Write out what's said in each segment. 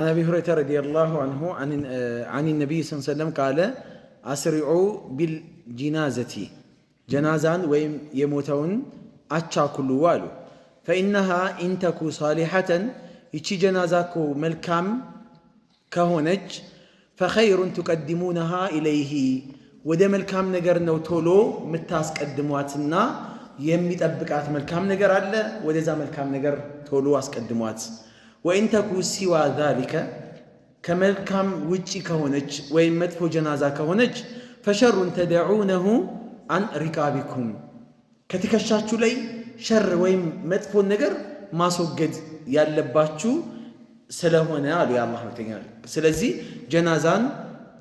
عن أبي هريرة رضي الله عنه عن النبي صلى الله عليه وسلم قال أسرعوا بالجنازة جنازان ويم يموتون أتشاكلوا والو فإنها إن تكو صالحة يتشي جنازاكو ملكام كهونج فخير تقدمونها إليه وده ملكام نجر نوتولو متاسك قدمواتنا يميت أبقات ملكام نجر على وده زا ملكام نجر تولو أسك قدموات وإن تكو سوى ذلك كملكام وجي كهونج وإن مدفو جنازة كهونج فشر تدعونه عن ركابكم كتكشاتشو لي شر وإن مدفو النجر ما سوجد يالباتشو سلهونا قالوا يا الله متعال سلزي جنازان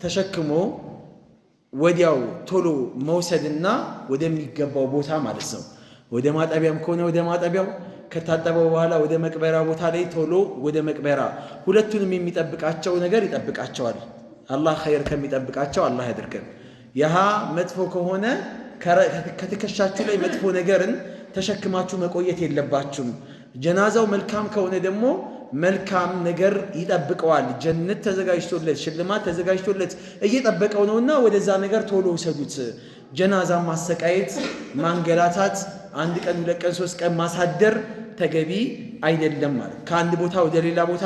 تشكمو ودياو تولو موسدنا ودم يقبو بوتا مالسو ودمات أبيام كونه ودمات أبيام كتاتبو بوالا ወደ መቅበራ ቦታ ላይ ቶሎ ወደ መቅበራ ሁለቱንም የሚጠብቃቸው ነገር ይጠብቃቸዋል አላህ ኸይር ከሚጠብቃቸው አላህ ያድርገን ያሃ መጥፎ ከሆነ ከተከሻችሁ ላይ መጥፎ ነገርን ተሸክማችሁ መቆየት የለባችሁም ጀናዛው መልካም ከሆነ ደግሞ መልካም ነገር ይጠብቀዋል ጀነት ተዘጋጅቶለት ሽልማት ተዘጋጅቶለት እየጠበቀው ነውና ወደዛ ነገር ቶሎ ወሰዱት ጀናዛ ማሰቃየት ማንገላታት አንድ ቀን ሁለት ቀን ሶስት ቀን ማሳደር ተገቢ አይደለም ማለት ከአንድ ቦታ ወደ ሌላ ቦታ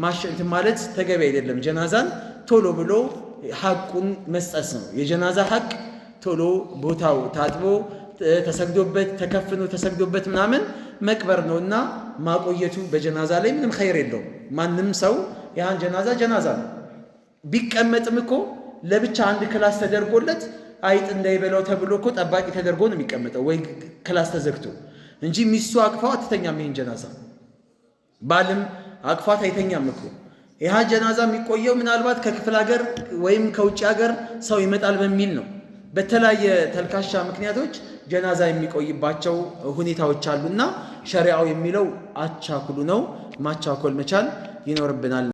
ማሸንት ማለት ተገቢ አይደለም ጀናዛን ቶሎ ብሎ ሐቁን መስጠት ነው የጀናዛ ሐቅ ቶሎ ቦታው ታጥቦ ተሰግዶበት ተከፍኖ ተሰግዶበት ምናምን መቅበር ነውና ማቆየቱ በጀናዛ ላይ ምንም ኸይር የለውም ማንንም ሰው ያን ጀናዛ ነው ቢቀመጥም እኮ ለብቻ አንድ ክላስ ተደርጎለት አይጥ እንዳይበላው ተብሎ እኮ ጠባቂ ተደርጎ ነው የሚቀመጠው ወይ ክላስ ተዘግቶ እንጂ ሚስቱ አቅፋው አትተኛም ይሄን ጀናዛ ባልም አቅፋት አይተኛም እኮ ይሄ ጀናዛ የሚቆየው ምናልባት ከክፍለ ሀገር ወይም ከውጭ ሀገር ሰው ይመጣል በሚል ነው በተለያየ ተልካሻ ምክንያቶች ጀናዛ የሚቆይባቸው ሁኔታዎች አሉና ሸሪዓው የሚለው አቻኩሉ ነው ማቻኮል መቻል ይኖርብናል